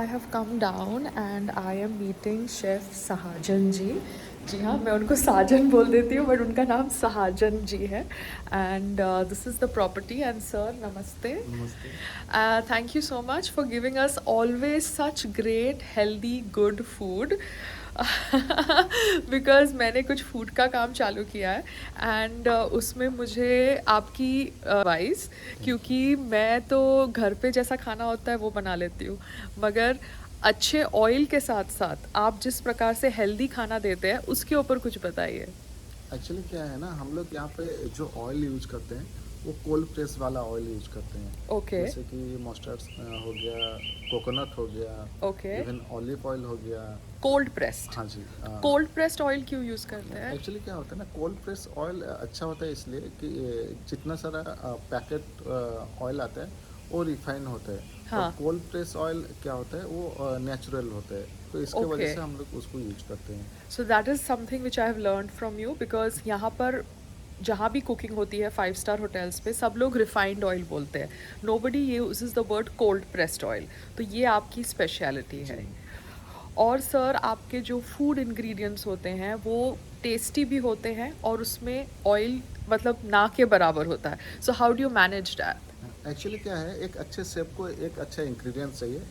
I have come down and I am meeting Chef Sahajan जी. जी हाँ, मैं उनको साजन बोल देती हूँ बट उनका नाम सहाजन जी है. And this is the property. And sir नमस्ते. नमस्ते। Thank you so much for giving us always such great healthy good food. Because मैंने कुछ फूड का काम चालू किया है एंड उसमें मुझे आपकी एडवाइस, क्योंकि मैं तो घर पे जैसा खाना होता है वो बना लेती हूँ, मगर अच्छे ऑयल के साथ साथ आप जिस प्रकार से हेल्दी खाना देते हैं उसके ऊपर कुछ बताइए. एक्चुअली क्या है ना, हम लोग यहाँ पे जो ऑयल यूज करते हैं वो कोल्ड प्रेस वाला ऑयल यूज करते हैं. ओके. जैसे कि मस्टर्ड हो गया, कोकोनट हो गया, ओके. इवन ऑलिव ऑयल हो गया. Cold pressed. हाँ जी. कोल्ड प्रेस्ड ऑयल क्यों यूज़ करते हैं? एक्चुअली क्या होता है ना, कोल्ड प्रेस ऑयल अच्छा होता है इसलिए कि जितना सारा पैकेट ऑयल आता है वो रिफाइन होता है. और हाँ. कोल्ड प्रेस ऑयल क्या होता है वो नेचुरल होता है, तो इसके वजह ओके. से हम लोग उसको यूज करते हैं. So that is something which I have learn from you, because यहाँ पर जहाँ भी कुकिंग होती है 5 स्टार होटल्स पे सब लोग रिफाइंड ऑयल बोलते हैं. Nobody uses the word cold pressed oil. तो ये आपकी स्पेशलिटी है. जी. और सर आपके जो फूड इंग्रेडिएंट्स होते हैं वो टेस्टी भी होते हैं और उसमें ऑयल मतलब ना के बराबर होता है. So how do you manage that? Actually क्या है, एक अच्छे शेफ को एक अच्छा इंग्रेडिएंट चाहिए.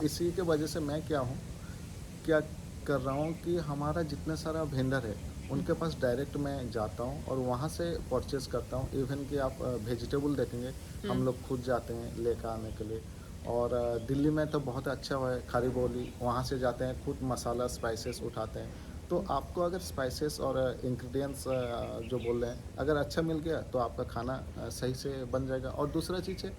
इसी के वजह से मैं क्या कर रहा हूँ कि हमारा जितना सारा वेंडर है उनके पास डायरेक्ट मैं जाता हूँ और वहाँ से परचेज़ करता हूँ. इवन कि आप वेजिटेबल देखेंगे, हम लोग खुद जाते हैं लेकर आने के लिए. और दिल्ली में तो बहुत अच्छा है खारी बोली, वहाँ से जाते हैं खुद मसाला स्पाइसेस उठाते हैं. तो आपको अगर स्पाइसेस और इंग्रेडिएंट्स जो बोल रहे हैं अगर अच्छा मिल गया तो आपका खाना सही से बन जाएगा. और दूसरा चीज़ है,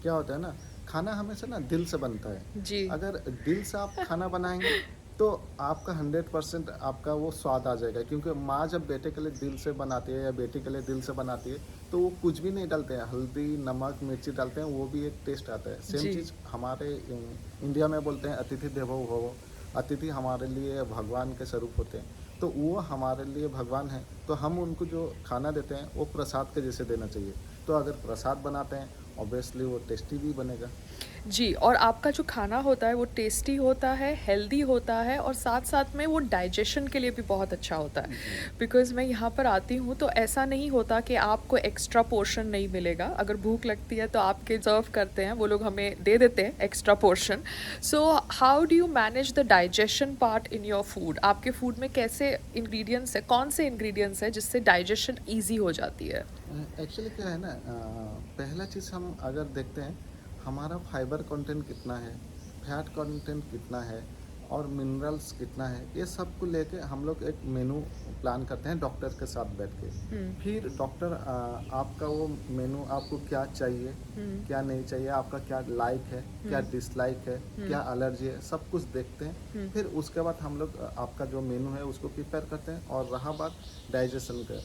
क्या होता है ना, खाना हमेशा ना दिल से बनता है. जी. अगर दिल से आप खाना बनाएंगे तो आपका 100% आपका वो स्वाद आ जाएगा. क्योंकि माँ जब बेटे के लिए दिल से बनाती है या बेटी के लिए दिल से बनाती है तो वो कुछ भी नहीं डालते हैं, हल्दी नमक मिर्ची डालते हैं, वो भी एक टेस्ट आता है. सेम जी. चीज़ हमारे इंडिया में बोलते हैं अतिथि देवो भव. अतिथि हमारे लिए भगवान के स्वरूप होते हैं, तो वो हमारे लिए भगवान है. तो हम उनको जो खाना देते हैं वो प्रसाद के जैसे देना चाहिए. तो अगर प्रसाद बनाते हैं ऑब्वियसली वो टेस्टी भी बनेगा. जी. और आपका जो खाना होता है वो टेस्टी होता है, हेल्दी होता है और साथ साथ में वो डाइजेशन के लिए भी बहुत अच्छा होता है. जी. बिकॉज़ मैं यहाँ पर आती हूँ तो ऐसा नहीं होता कि आपको एक्स्ट्रा पोर्शन नहीं मिलेगा. अगर भूख लगती है तो आपके सर्व करते हैं, वो लोग हमें दे देते हैं extra portion. So how do you manage the digestion part in your food? आपके फूड में कैसे इंग्रेडिएंट्स है, कौन से इंग्रेडिएंट्स है जिससे डाइजेशन ईजी हो जाती है? एक्चुअली क्या है ना, पहला चीज़ हम अगर देखते हैं हमारा फाइबर कंटेंट कितना है, फैट कंटेंट कितना है और मिनरल्स कितना है, ये सब को लेके हम लोग एक मेनू प्लान करते हैं डॉक्टर के साथ बैठ के. फिर डॉक्टर आपका वो मेनू आपको क्या चाहिए क्या नहीं चाहिए, आपका क्या लाइक है क्या डिसलाइक है क्या एलर्जी है, सब कुछ देखते हैं. फिर उसके बाद हम लोग आपका जो मेनू है उसको प्रिपेयर करते हैं. और रहा बात डाइजेशन का,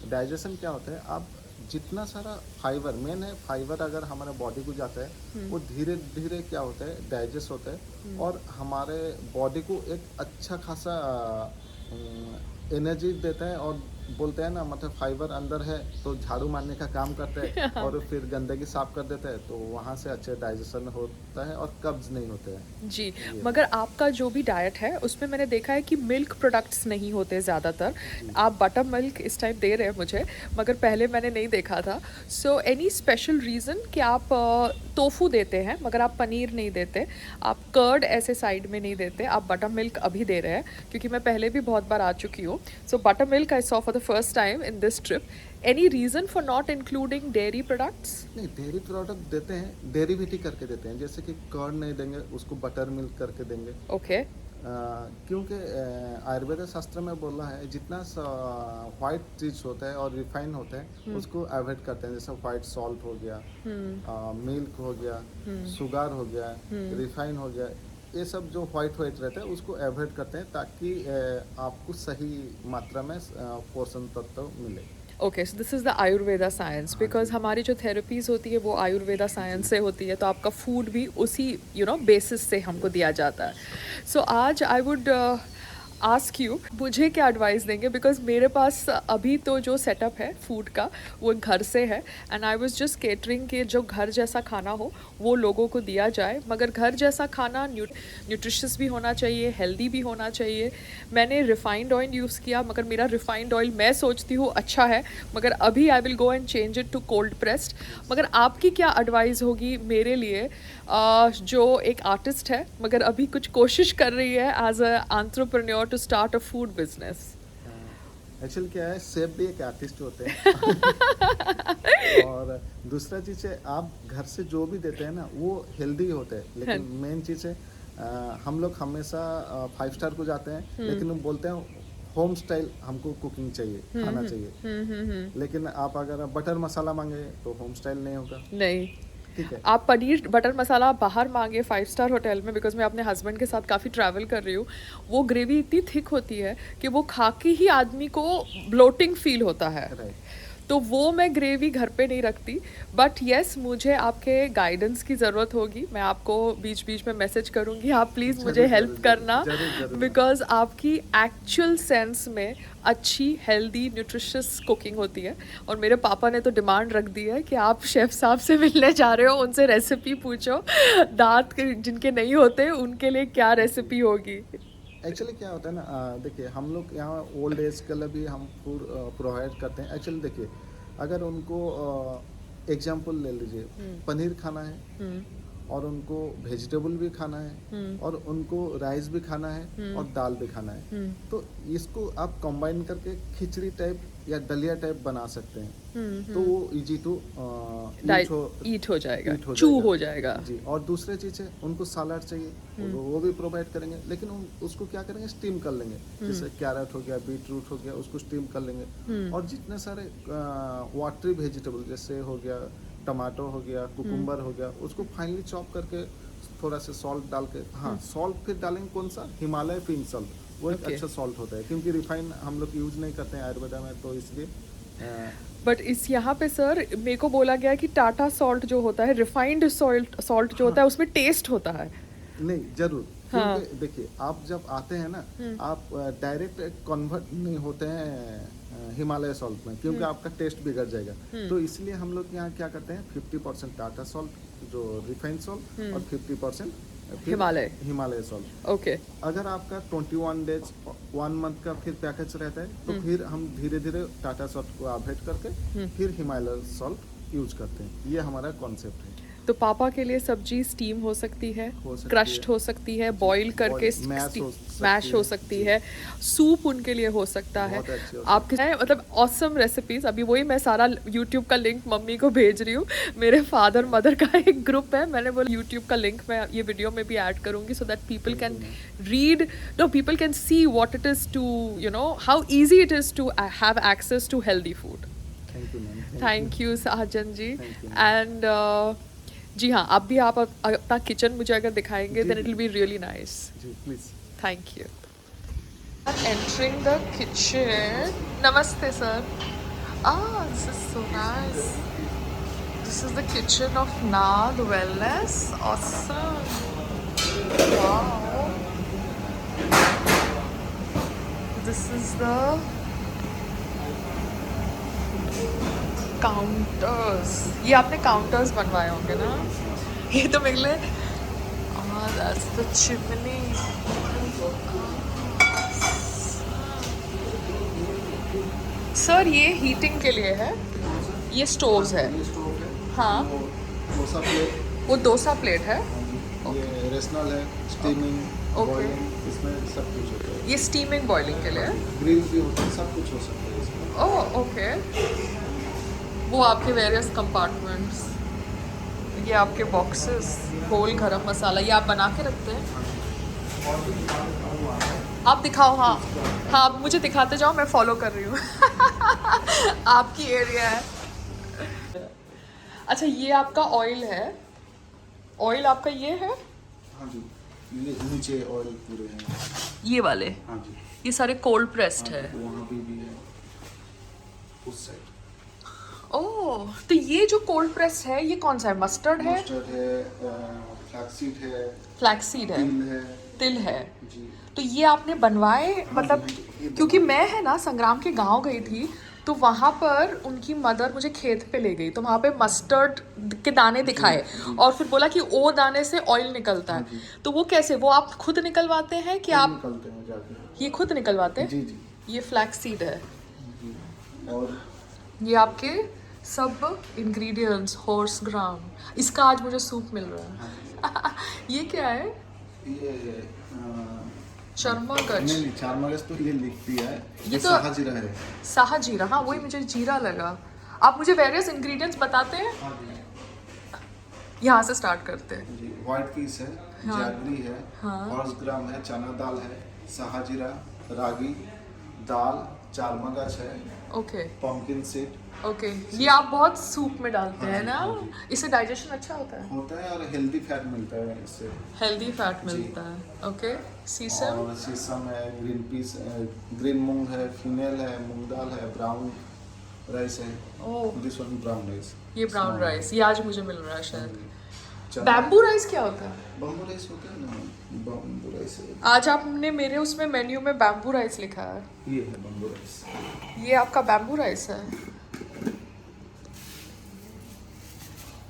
डाइजेशन क्या होता है, आप जितना सारा फाइबर मेन है, फाइबर अगर हमारे बॉडी को जाता है वो धीरे धीरे क्या होता है डाइजेस्ट होता है और हमारे बॉडी को एक अच्छा खासा एनर्जी देता है. और बोलते हैं ना, मतलब फाइबर अंदर है तो झाड़ू मारने का काम करता है और फिर गंदगी साफ कर देता है, तो वहाँ से अच्छे डाइजेशन होता है और कब्ज नहीं होते हैं. जी. ये मगर आपका जो भी डाइट है उसमें मैंने देखा है कि मिल्क प्रोडक्ट्स नहीं होते ज़्यादातर. जी. आप बटर मिल्क इस टाइम दे रहे हैं मुझे, मगर पहले मैंने नहीं देखा था. सो एनी स्पेशल रीज़न कि आप टोफू देते हैं मगर आप पनीर नहीं देते, आप कर्ड ऐसे साइड में नहीं देते, आप बटर मिल्क अभी दे रहे हैं? क्योंकि मैं पहले भी बहुत बार आ चुकी हूँ. सो butter milk I saw for the first time in this trip. Any reason for not including dairy products? नहीं, डेयरी प्रोडक्ट देते हैं, डेरिवेटिव करके देते हैं. जैसे कि कर्ड नहीं देंगे, उसको बटर मिल्क करके देंगे. ओके. क्योंकि आयुर्वेद शास्त्र में बोला है जितना वाइट चीज़ होता है और रिफाइन होता है उसको अवॉइड करते हैं. जैसे वाइट सॉल्ट हो गया, मिल्क हो गया, शुगर हो गया, रिफाइन हो गया, ये सब जो वाइट रहता है उसको अवॉइड करते हैं ताकि आपको सही मात्रा में पोषण तत्व मिले. Okay. So this is the Ayurveda science, हाँ बिकॉज जी. हमारी जो थेरेपीज होती है वो आयुर्वेदा साइंस जी. से होती है, तो आपका फूड भी उसी बेसिस से हमको दिया जाता है. सो आज आई वुड आस्क यू मुझे क्या एडवाइस देंगे, बिकॉज मेरे पास अभी तो जो सेटअप है फूड का वो घर से है, and I was just catering के जो घर जैसा खाना हो वो लोगों को दिया जाए, मगर घर जैसा खाना न्यूट्रिशियस भी होना चाहिए, हेल्दी भी होना चाहिए। मैंने रिफाइंड ऑयल यूज़ किया, मगर मेरा रिफाइंड ऑयल मैं सोचती हूँ अच्छा है, मगर अभी I will go and change it to cold pressed. मगर आपकी क्या एडवाइस होगी मेरे लिए, जो एक आर्टिस्ट है मगर अभी कुछ कोशिश कर रही है as a entrepreneur to start a food business? Actually क्या है, शेफ भी एक आर्टिस्ट होते हैं। और दूसरा चीज़ है, आप घर से जो भी देते हैं ना वो हेल्दी होते हैं, लेकिन मेन चीज़ है हम लोग हमेशा 5 स्टार को जाते हैं, लेकिन हम बोलते हैं होम स्टाइल हमको कुकिंग चाहिए, खाना चाहिए। लेकिन आप अगर बटर मसाला मांगे तो होम स्टाइल नहीं होगा। नहीं, ठीक है। आप पनीर बटर मसाला बाहर मांगे 5 स्टार होटल में, बिकॉज मैं अपने हस्बैंड के साथ काफ़ी ट्रैवल कर रही हूँ, वो ग्रेवी इतनी थिक होती है कि वो खा के ही आदमी को ब्लोटिंग फील होता है। राइट। तो वो मैं ग्रेवी घर पे नहीं रखती। बट येस, मुझे आपके गाइडेंस की ज़रूरत होगी, मैं आपको बीच बीच में मैसेज करूँगी, आप प्लीज़ मुझे जरूर, हेल्प जरूर, करना, जरूर। बिकॉज आपकी एक्चुअल सेंस में अच्छी हेल्दी न्यूट्रिशियस कुकिंग होती है। और मेरे पापा ने तो डिमांड रख दी है कि आप शेफ़ साहब से मिलने जा रहे हो, उनसे रेसिपी पूछो, दांत जिनके नहीं होते उनके लिए क्या रेसिपी होगी। एक्चुअली क्या होता है ना, देखिए हम लोग यहाँ ओल्ड एज के लिए भी हम फूड प्रोवाइड करते हैं। एक्चुअली देखिए, अगर उनको एग्जांपल ले लीजिए, पनीर खाना है और उनको वेजिटेबल भी खाना है और उनको राइस भी खाना है और दाल भी खाना है, तो इसको आप कंबाइन करके खिचड़ी टाइप या दलिया टाइप बना सकते हैं। तो वो इजी टू ईट हो जाएगा, eat हो चू जाएगा। हो जाएगा। जी। और दूसरी चीज़ है, उनको सलाद चाहिए, वो भी प्रोवाइड करेंगे, लेकिन उसको क्या करेंगे, स्टीम कर लेंगे। जैसे कैरेट हो गया, बीट रूट हो गया, उसको स्टीम कर लेंगे। और जितने सारे वाटरी वेजिटेबल जैसे हो गया, टमाटो हो गया, कुकुम्बर हो गया, उसको फाइनली चॉप करके थोड़ा सा सॉल्ट डाल के, हाँ सॉल्ट फिर डालेंगे कौन सा, हिमालय पिंक सॉल्ट, वो एक Okay. अच्छा सॉल्ट होता है, क्योंकि रिफाइन हम लोग यूज नहीं करते हैं आयुर्वेदा में, तो इसलिए बट इस यहाँ पे सर मेरे को बोला गया कि टाटा सॉल्ट जो होता है, रिफाइंड सॉल्ट जो होता है उसमें टेस्ट होता है। नहीं, जरूर। हाँ। क्योंकि देखिए, आप जब आते हैं ना, आप डायरेक्ट कन्वर्ट नहीं होते हैं हिमालय सॉल्ट में, क्योंकि आपका टेस्ट बिगड़ जाएगा। तो इसलिए हम लोग यहाँ क्या करते हैं, 50% टाटा सॉल्ट जो रिफाइंड सॉल्ट और 50% हिमालय सॉल्ट। ओके। अगर आपका 21 डेज 1 मंथ का फिर पैकेज रहता है, तो फिर हम धीरे धीरे टाटा सॉल्ट को अवॉइड करके फिर हिमालय सॉल्ट यूज करते हैं। ये हमारा कॉन्सेप्ट है। तो पापा के लिए सब्जी स्टीम हो सकती है, हो सकती क्रश्ड है। हो सकती है, बॉईल करके मैश हो सकती है, सूप उनके लिए हो सकता है। बहुत अच्छी हो आपके मतलब ऑसम रेसिपीज, अभी वही मैं सारा यूट्यूब का लिंक मम्मी को भेज रही हूँ। मेरे फादर मदर का एक ग्रुप है, मैंने बोला यूट्यूब का लिंक मैं ये वीडियो में भी ऐड करूँगी, so that people can read, no people can see what it is to, you know, how easy it is to have access to healthy food. Thank you ma'am. Thank you Sajan ji. Thank you. And जी हाँ, आप भी आप अपना kitchen मुझे अगर दिखाएंगे, जी, देन इट विल जी। Be really nice. जी please. Thank you. Entering the kitchen. Namaste, sir. Ah, this is so nice. This is the kitchen of Naad Wellness. Awesome. Wow. This is the counters. ये आपने counters बनवाए होंगे ना? ये तो मेरे लिए, that's the chimney. सर ये हीटिंग के लिए है, ये स्टोव्स है। ये स्टोव है। हाँ। वो डोसा प्लेट। वो डोसा प्लेट है। ये रेसनल है, स्टीमिंग, Okay. बॉइलिंग, इसमें सब कुछ होता है। ये स्टीमिंग बॉइलिंग के लिए है। ग्रिल भी होता है, सब कुछ हो सकता है इसमें। Oh okay. वो आपके वेरियस कंपार्टमेंट्स, ये आपके बॉक्सेस, होल गरम मसाला, ये आप बना के रखते हैं? आप दिखाओ। हाँ हाँ, आप मुझे दिखाते जाओ, मैं फॉलो कर रही हूँ। आपकी एरिया है। अच्छा, ये आपका ऑयल है, ऑयल आपका ये है, हाँ जी, ये नीचे ऑयल पूरे हैं। ये वाले, हाँ जी। ये सारे कोल्ड प्रेस्ड है। वहाँ भी है, उस साइड। ओह, तो ये जो कोल्ड प्रेस है ये कौन सा है? मस्टर्ड है, मस्टर्ड है, फ्लैक्सीड है, फ्लैक्सीड है, तिल है, तिल है। जी। तो ये आपने बनवाए मतलब, क्योंकि मैं है ना संग्राम के गांव गई थी, तो वहाँ पर उनकी मदर मुझे खेत पे ले गई, तो वहाँ पे मस्टर्ड के दाने दिखाए और फिर बोला कि वो दाने से ऑयल निकलता है। तो वो कैसे, वो आप खुद निकलवाते हैं कि आप निकलते हैं जाके। ये खुद निकलवाते हैं? जी जी ये फ्लैक्स सीड है। जी। और ये आपके सब इंग्रेडिएंट्स, हॉर्स ग्राम, इसका आज मुझे सूप मिल रहा है। ये क्या है? ये चरमागज। नहीं, चारमगज तो ये लिख दिया है, ये ये तो साहजीरा है। साहा जीरा, हाँ वही मुझे जीरा लगा। आप मुझे वेरियस इंग्रेडिएंट्स बताते हैं, हाँ जी यहाँ से स्टार्ट करते हैं। जी। व्हाइट पीस है, हाँ। जैगरी है, हाँ। हॉर्स ग्राम है, चना दाल है, साहजीरा, रागी दाल, चारमगज है, ओके पम्पकिन सीड ओके। ये आप बहुत सूप में डालते हाँ हैं जी, ना, हाँ जी। इससे डाइजेशन अच्छा होता है, होता है और हेल्दी फैट मिलता है इससे। हेल्दी फैट जी। मिलता है। ओके। सीसम। और सीसम है, ग्रीन पीस, ग्रीन मूंग है, फीमेल है, मूंग दाल है, ब्राउन राइस है। ओह, दिस वन ब्राउन राइस। ये ब्राउन राइस, ये आज मुझे मिल रहा है शायद। चना बैम्बू राइस क्या होता है? बम्बू राइस होता है ना, बम्बू राइस है। आज आपने मेरे उसमें मेन्यू में बैम्बू राइस लिखा है। ये है बम्बू राइस। ये आपका बैम्बू राइस है?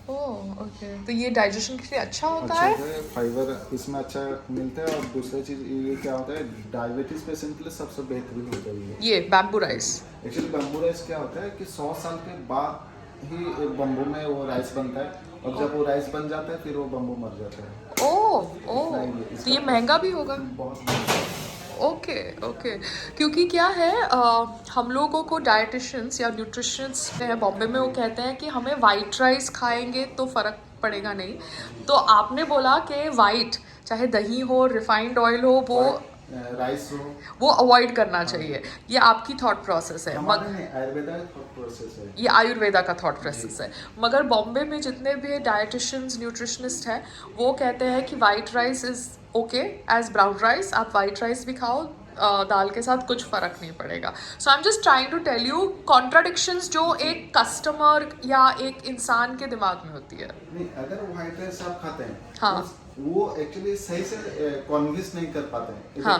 Oh okay. तो ये डाइजेशन के लिए अच्छा होता अच्छा है? होता है, फाइबर इसमें अच्छा मिलता है। और दूसरी चीज़ ये क्या होता है, डायबिटीज पेशेंट के लिए सबसे बेहतरीन होता है ये bamboo rice. Actually bamboo rice क्या होता है कि 100 साल के बाद ही एक बम्बू में वो राइस बनता है, और जब वो राइस बन जाता है फिर वो बम्बू मर जाता है। ओह ओह, तो ये महंगा भी होगा? बहुत महंगा है। Okay okay. क्योंकि क्या है, हम लोगों को डाइटिशियंस या न्यूट्रिशनिस्ट है बॉम्बे में, वो कहते हैं कि हमें वाइट राइस खाएंगे तो फ़र्क पड़ेगा नहीं। तो आपने बोला कि वाइट, चाहे दही हो, रिफाइंड ऑयल हो, राइस हो, वो अवॉइड करना चाहिए। ये आपकी थॉट प्रोसेस है। हमारे नहीं, आयुर्वेदा का थॉट प्रोसेस है। ये आयुर्वेदा का थॉट प्रोसेस है। मगर बॉम्बे में जितने भी डाइटिशियंस न्यूट्रिशनिस्ट हैं, वो कहते हैं कि white rice is okay as brown rice. आप वाइट राइस भी खाओ दाल के साथ, कुछ फ़र्क नहीं पड़ेगा। So I am just trying to tell you contradictions जो एक कस्टमर या एक इंसान के दिमाग में होती है। नहीं, अगर व्हाइट राइस आप खाते हैं हाँ। तो वो एक्चुअली सही से कन्विंस नहीं कर पाते हैं। हाँ।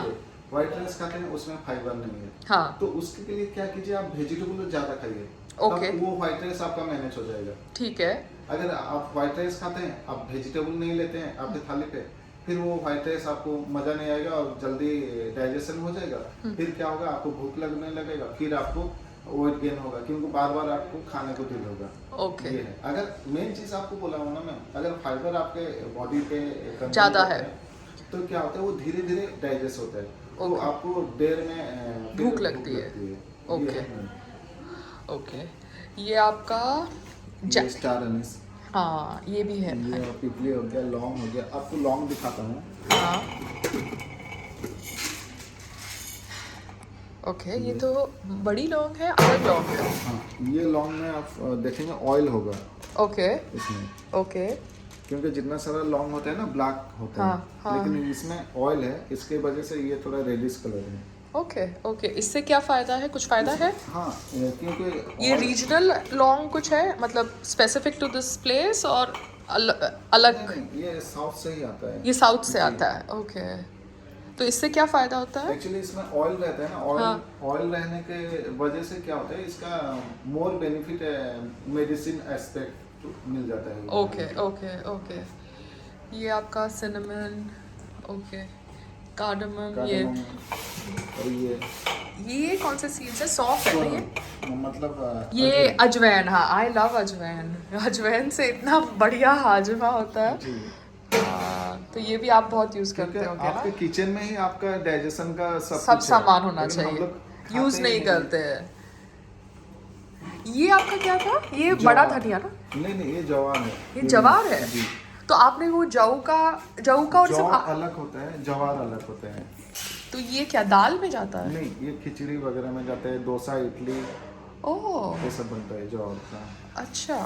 व्हाइट राइस खाते हैं उसमें फाइबर नहीं है। हाँ। तो उसके लिए क्या कीजिए, आप वेजिटेबल ज़्यादा खाइए। ओके। तब वो व्हाइट राइस आपका मैनेज हो जाएगा। ठीक है। अगर आप व्हाइट राइस खाते हैं, आप वेजिटेबल नहीं लेते हैं आपके थाली पे, फिर वो व्हाइट राइस आपको मज़ा नहीं आएगा और जल्दी डाइजेशन हो जाएगा। फिर क्या होगा, आपको भूख लगने लगेगा, फिर आपको वेट गेन होगा, क्योंकि बार बार आपको खाने को दिल होगा। ओके। ये है। अगर मेन चीज़ आपको बोला हूँ ना मैं, अगर फाइबर आपके बॉडी पे consume ज़्यादा होता है तो क्या होता है, वो धीरे धीरे डाइजेस्ट होता है, तो ओके। आपको देर में फिर भूख लगती है। ये ओके। है। ओके। ये आपका ये स्टार अनीस, हाँ ये भी है। ये पिपली हो गया, लौंग हो गया। आपको लौंग दिखाता हूँ। हाँ ओके। ये तो बड़ी लौंग है, अलग लौंग है। हाँ, ये लौंग में आप देखेंगे ऑयल होगा ओके इसमें, ओके। क्योंकि जितना सारा लौंग होता है ना ब्लैक होता हाँ, है, हाँ। लेकिन इसमें ऑयल है, इसके वजह से ये थोड़ा रेडिश कलर है। Okay okay. इससे क्या फ़ायदा है, कुछ फ़ायदा है? हाँ, क्योंकि ये रीजनल लौंग कुछ है, मतलब स्पेसिफिक टू दिस प्लेस, और अलग? नहीं, ये साउथ से ही आता है। ये साउथ से जी। आता है। ओके। तो इससे क्या फ़ायदा होता है? एक्चुअली इसमें ऑयल रहता है ना, ऑयल हाँ। ऑयल रहने के वजह से क्या होता है, इसका मोर बेनिफिट मेडिसिन एस्पेक्ट मिल जाता है। Okay okay okay. ये आपका सिनेमन, ओके, कार्डमम, और ये कौन से सीड्स है? सौंफ है ना ये? मतलब ये अजवैन, हाँ आई लव अजवैन। अजवैन से इतना बढ़िया हाजमा होता है। जी। हाँ, तो ये भी आप बहुत यूज करते क्योंकि होगे आपके ना? किचन में ही आपका डाइजेशन का सब सब कुछ है, सामान होना लेकिन हम चाहिए, लोग खाते यूज ही नहीं करते हैं। ये आपका क्या था? ये जवार। बड़ा धनिया ना? नहीं, ये जवार है। ये जवार है? जी। तो आपने वो जौ का और जौ सब अलग होता है, जवार अलग होता है। तो ये क्या दाल में जाता है? नहीं, ये खिचड़ी वगैरह में जाता है, डोसा, इडली, ओह ये सब बनता है जवार का। अच्छा,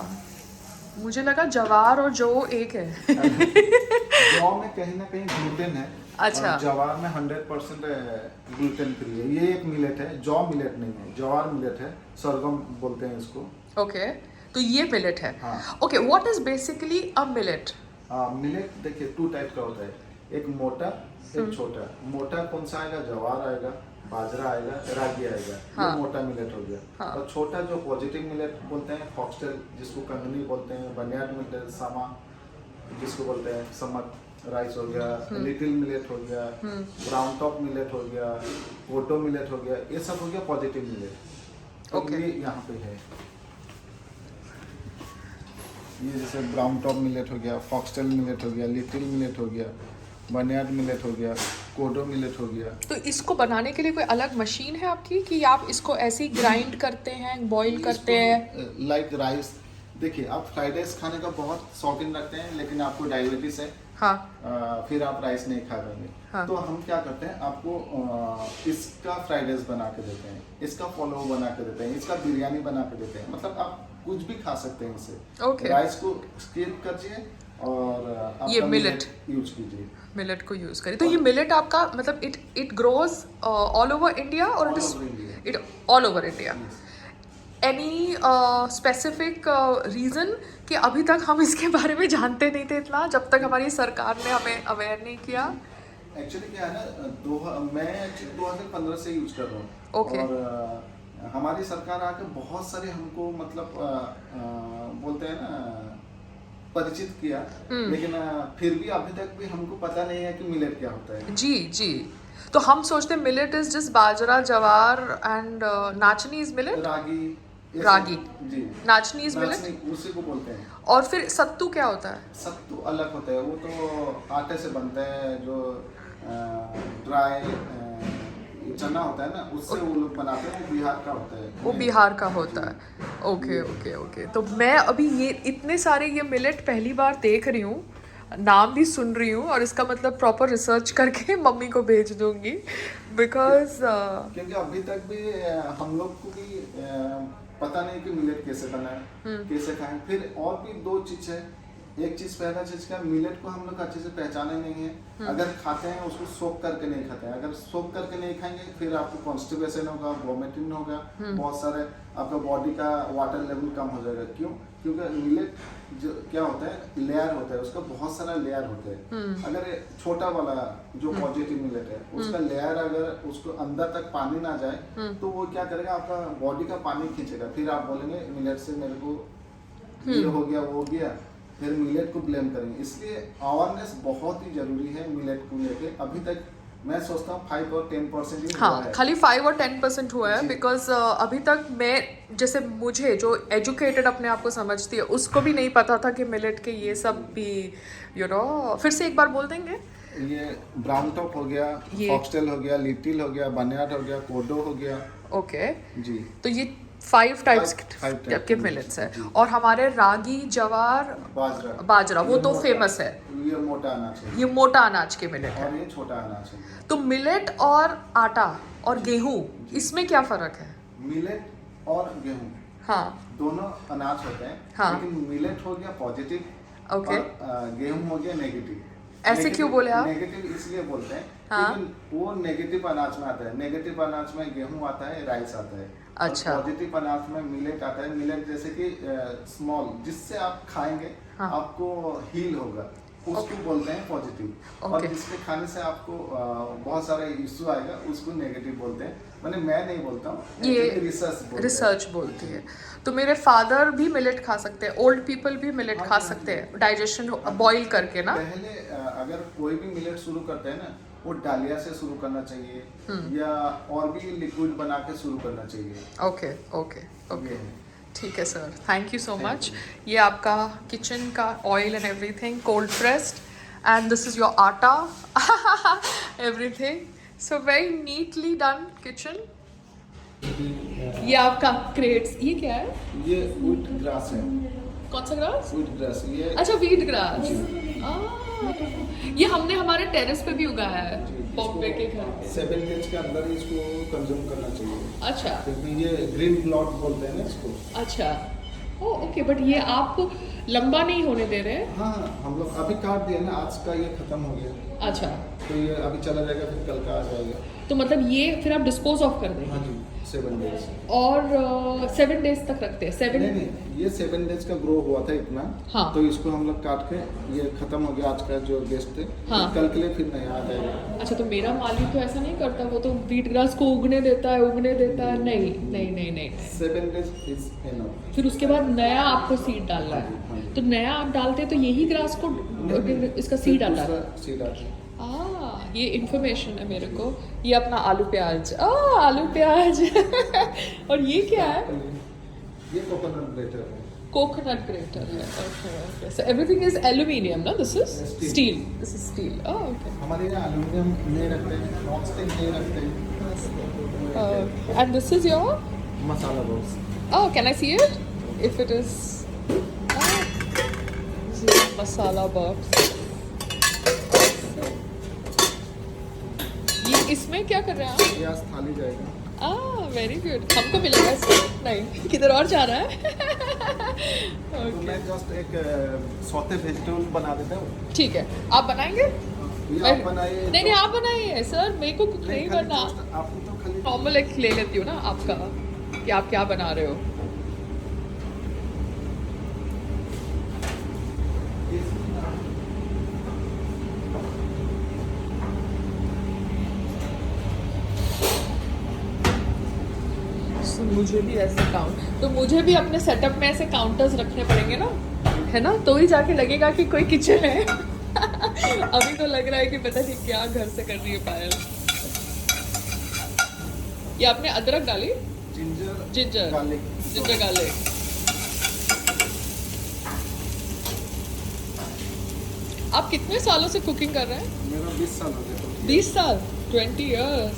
मुझे लगा जवार और जौ एक है। जौ में कहीं ना कहीं ग्लूटेन है। अच्छा। और जवार में 100% ग्लूटेन फ्री है। ये एक मिलेट है, जौ मिलेट नहीं है, जवार मिलेट है, सरगम बोलते हैं इसको। ओके, तो ये मिलेट है। हाँ। Okay, what is basically a millet? Millet देखिए 2 टाइप का होता है। एक मोटा एक छोटा। मोटा कौन सा आएगा? ज्वार आएगा, बाजरा आएगा, रागी आएगा। हाँ। ये मोटा मिलेट हो गया। हाँ। और छोटा जो पॉजिटिव मिलेट बोलते हैं, फॉक्सटेल जिसको कंगनी बोलते हैं, बनियाड मिलेट, समा जिसको बोलते हैं, समक राइस हो गया, लिटिल मिलेट हो गया, ब्राउन टॉप मिलेट हो गया, कोटो मिलेट हो गया, ये सब हो गया पॉजिटिव मिलेट। तो Okay. ये यहाँ पे है, ये जैसे ब्राउन टॉप मिलेट हो गया, फॉक्सटेल मिलेट हो गया, लिटिल मिलेट हो गया, बनियाड मिलेट हो गया, कोडो मिलेट हो गया। तो इसको बनाने के लिए कोई अलग मशीन है आपकी कि आप इसको ऐसे ही ग्राइंड करते हैं, बॉईल करते हैं? लाइक राइस, देखिए आप फ्राइड राइस खाने का बहुत शौकीन रखते हैं, लेकिन आपको डायबिटीज है, हाँ। फिर आप राइस नहीं खा पाएंगे। हाँ। तो हम क्या करते हैं, आपको इसका फ्राइड राइस बना के देते हैं, इसका पुलाव बना के देते हैं, इसका बिरयानी बना के देते हैं। मतलब आप कुछ भी खा सकते हैं इससे। Okay. राइस को स्किप कीजिए और ये आपका millet यूज कीजिए। मिलेट को यूज करें। तो ये मिलेट आपका मतलब it grows all over India और it All is over India. It all over India? Yes. Any specific reason कि अभी तक हम इसके बारे में जानते नहीं थे इतना, जब तक हमारी सरकार ने हमें अवेयर नहीं किया? एक्चुअली क्या है ना, मैं 2015 से यूज कर रहा हूँ। Okay. और हमारी सरकार आके बहुत सारे हमको मतलब बोलते हैं ना परिचित किया, लेकिन फिर भी अभी तक भी हमको पता नहीं है कि मिलेट क्या होता है। जी जी। तो हम सोचते हैं मिलेट इज जस्ट बाजरा, जवार एंड नाचनी इज मिलेट। रागी, ये रागी। सब- जी, नाचनी इज मिलेट। नाचनी उसी को बोलते हैं। और फिर सत्तू क्या होता है? सत्तू अलग होता है, वो तो आटे से बनता है, जो ड्राई चना होता है ना, उससे वो लोग बनाते हैं, वो बिहार का होता है। वो बिहार का होता है। Okay okay okay. तो मैं अभी ये इतने सारे ये मिलेट पहली बार देख रही हूँ, नाम भी सुन रही हूँ, और इसका मतलब प्रॉपर रिसर्च करके मम्मी को भेज दूंगी, बिकॉज क्योंकि अभी तक भी हम लोग को भी पता नहीं कि मिलेट कैसे बना है, कैसे खाएं। फिर और भी दो चीज है। एक चीज, पहला चीज क्या, मिलेट को हम लोग अच्छे से पहचाने नहीं है। अगर खाते हैं उसको सोक करके नहीं खाते हैं। अगर सोक करके नहीं खाएंगे फिर आपको कॉन्स्टिपेशन होगा, वोमिटिंग होगा, बहुत सारे आपका बॉडी का वाटर लेवल कम हो जाएगा। क्यों? क्योंकि मिलेट जो क्या होता है, लेयर होता है, उसका बहुत सारा लेयर होता है। अगर छोटा वाला जो पॉजिटिव मिलेट है, उसका लेयर अगर उसको अंदर तक पानी ना जाए तो वो क्या करेगा, आपका बॉडी का पानी खींचेगा। फिर आप बोलेंगे मिलेट से मेरे को ये हो गया, वो हो गया, फिर मिलेट को ब्लेम करेंगे। इसलिए अवेयरनेस बहुत ही जरूरी है मिलेट को लेके। अभी तक मैं सोचता हूँ 5 और 10% ही हुआ हाँ, है। खाली 5 और 10% हुआ है, बिकॉज अभी तक मैं, जैसे मुझे जो एजुकेटेड अपने आप को समझती है, उसको भी नहीं पता था कि मिलेट के ये सब भी फिर से एक बार बोल देंगे। ये ब्राउन टॉप हो गया, ये- फॉक्सटेल हो गया, लिटिल हो गया, बनियाड हो गया, कोडो हो गया। ओके। जी, तो ये 5 टाइप्स five type के के मिलेट्स है। जी। और हमारे रागी, जवार, बाजरा वो ये तो मोटा- फेमस है। ये मोटा अनाज है ये मोटा अनाज के मिलेट है। और ये छोटा अनाज है। तो मिलेट और आटा और गेहूं, इसमें क्या फर्क है? मिलेट और गेहूं हाँ। दोनों अनाज होते हैं। हाँ। लेकिन मिलेट हो गया पॉजिटिव, ओके। और गेहूं हो गया नेगेटिव। ऐसे क्यों बोले आप? नेगेटिव इसलिए बोलते हैं हाँ। क्योंकि वो नेगेटिव अनाज में आता है। नेगेटिव अनाज में गेहूं आता है, राइस आता है। अच्छा। पॉजिटिव अनाज में मिलेट आता है। मिलेट जैसे कि स्मॉल, जिससे आप खाएंगे हाँ। आपको हील होगा, उसको बोलते हैं पॉजिटिव। और ओके। जिसके खाने से आपको बहुत सारे इश्यू आएगा, उसको नेगेटिव बोलते हैं। मैंने मैं नहीं बोलता हूँ, ये रिसर्च बोलती है। तो मेरे फादर भी मिलेट खा सकते हैं, ओल्ड पीपल भी मिलेट हाँ, खा हाँ, सकते हाँ। हैं, डाइजेशन बॉईल करके ना? पहले अगर कोई भी मिलेट शुरू करते हैं ना, वो डालिया से शुरू करना चाहिए या और भी लिक्विड बना के शुरू करना चाहिए। Okay okay okay. ये है। ठीक है sir, thank you so Thank much. you. ये आपका किचन का oil and everything cold pressed, and this is your atta, everything so very neatly done kitchen. ये आपका क्रेट्स, ये क्या है? ये व्हीट ग्रास है। कौन सा ग्रास? व्हीट ग्रास ये अच्छा, वीट ग्रास। ये हमने हमारे टेरेस पे भी उगाया है, बॉम्बे के घर पे। 7 डेज के अंदर ही इसको कंज्यूम करना चाहिए। अच्छा क्योंकि ये ग्रीन ब्लॉट बोलते हैं ना इसको। अच्छा। ओ ओके। बट ये आप लंबा नहीं होने दे रहे हैं। हाँ हाँ, हम लोग अभी काट दिए ना, आज का ये खत्म हो गया, अच्छा, तो ये अभी चला जाएगा, फिर कल का आ जाएगा। तो मतलब ये फिर आप डिस्पोज ऑफ कर देंगे। हाँ जी, 7 डेज। और 7 डेज तक रखते हैं। 7 नहीं नहीं, ये 7 डेज का ग्रो हुआ था इतना। हाँ। तो इसको हम लोग काट के, ये खत्म हो गया आज का जो गेस्ट थे। हाँ। कल के लिए फिर नया आ जाएगा। अच्छा, तो मेरा माली तो ऐसा नहीं करता, वो तो व्हीट ग्रास को उगने देता है, उगने देता है। नहीं नहीं नहीं नहीं, 7 डेज इज एनफ। फिर उसके बाद नया आपको सीड डालना है। हाँ जी। तो नया आप डालते हैं तो यही ग्रास को इसका सीड आता है। सीड आता है। ये इन्फॉर्मेशन है मेरे को। ये अपना आलू प्याज, आलू प्याज और ये क्या है? ये कोकोनट ग्रेटर है। कोकोनट ग्रेटर है। Okay okay, so everything is aluminium ना? This is Steel. Steel. This is steel. Okay. हमारे यहाँ एल्यूमिनियम नहीं रखते हैं, नॉन स्टिक नहीं रखते हैं। And this is your masala box. Oh, can I see it? If it is masala box. ये इसमें क्या कर रहे हैं आप? ये आज थाली जाएगा। Very good. हमको मिलेगा इसमें? नहीं, किधर और जा रहा है? तो मैं जस्ट एक सौते वेजिटेबल बना देता हूँ। ठीक है, आप बनाएंगे? ये आप बनाइए। नहीं नहीं, आप बनाइए सर, मेरे को कुछ नहीं करना। आपको तो खाली नॉर्मल एक ले लेती हूँ ना आपका, कि आप क्या बना रहे हो। So, मुझे भी ऐसे तो मुझे भी अपने सेटअप में ऐसे काउंटर्स रखने पड़ेंगे ना, है ना? तो ही जाके लगेगा कि कोई किचन है। अभी तो लग रहा है कि पता नहीं क्या घर से कर रही है पायल। ये आपने अदरक डाली? Ginger garlic. Ginger garlic. आप कितने सालों से कुकिंग कर रहे हैं? मेरा 20 साल हो गया। 20 साल, 20 इयर्स।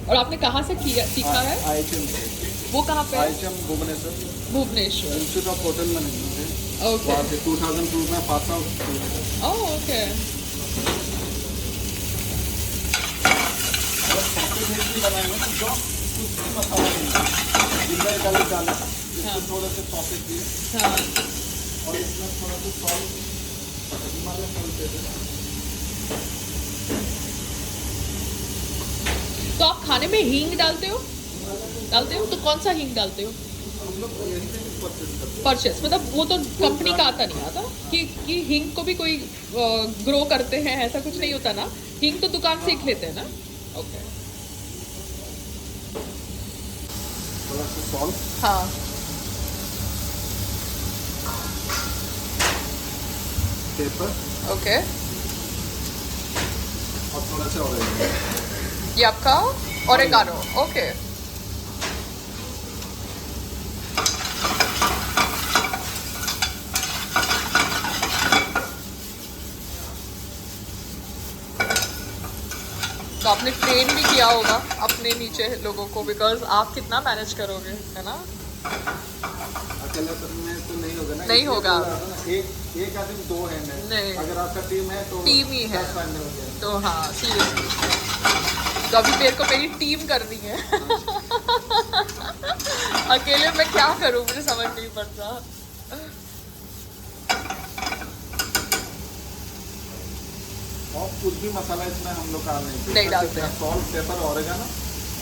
और आपने कहाँ से सीखा है? आईएचएम से। वो कहाँ पे है? IHM Bhubaneswar. Bhubaneswar. Institute of hotel management है। ओके। वहाँ से 2002 में पास आउट हुआ। Oh okay. और सौते भेज भी बनाएंगे ना, जो कुछ भी मसाला नहीं, जिंजर गार्लिक डाला, इसको थोड़ा से सौते किए हाँ। और इसमें थोड़ा सा सॉल्ट, हिमालय सॉल्ट दे देना। तो आप खाने में हींग डालते हो? तो कौन सा हींग डालते हो? हम लोग यहीं से भी परचेज करते हैं। परचेस, मतलब वो तो कंपनी का आता नहीं आता कि हींग को भी कोई ग्रो करते हैं, ऐसा कुछ नहीं होता ना? हींग तो दुकान से ही लेते हैं ना? ओके। थोड़ा सा सॉल्ट, हाँ। Paper okay. और थोड़ा सा ऑरेंज। ये आपका ओरेगानो। ओके। तो आपने ट्रेन भी किया होगा अपने नीचे लोगों को, बिकॉज आप कितना मैनेज करोगे, है ना? अकेलेपन में तो नहीं होगा ना। नहीं होगा। एक आदमी 2 हैंड है। नहीं। अगर आपका टीम है तो टीम ही है। 10 हैंड हो गया। तो हाँ, सीरियसली। तो अभी मेरे को मेरी टीम करनी है। अकेले मैं क्या करूँ, मुझे समझ नहीं पड़ता। और कुछ भी मसाला इसमें हम लोग डाल नहीं डालते हैं। सॉल्ट, पेपर, ऑरेगानो,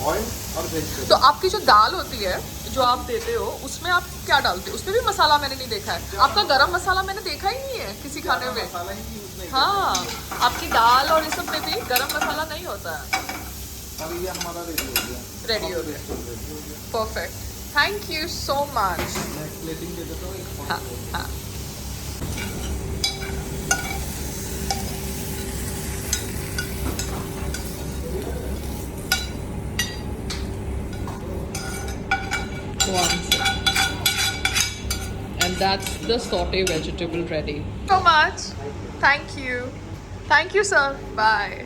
ऑयल और वेजिटेबल। तो आपकी जो दाल होती है जो आप देते हो, उसमें आप क्या डालते हो? उसमें भी मसाला मैंने नहीं देखा है। आपका गरम मसाला मैंने देखा ही नहीं है किसी खाने में। मसाला ही यूज नहीं हाँ, आपकी दाल और इस सब में भी गरम मसाला नहीं होता है। करते। अब ये हमारा रेडी हो गया। रेडी हो गया। रेडी हो गया। Perfect, thank you so much. मैं प्लेटिंग दे देता हूँ, एक हाँ photo। हाँ। And that's the sauté vegetable ready. So much. Thank you. Thank you, sir. Bye.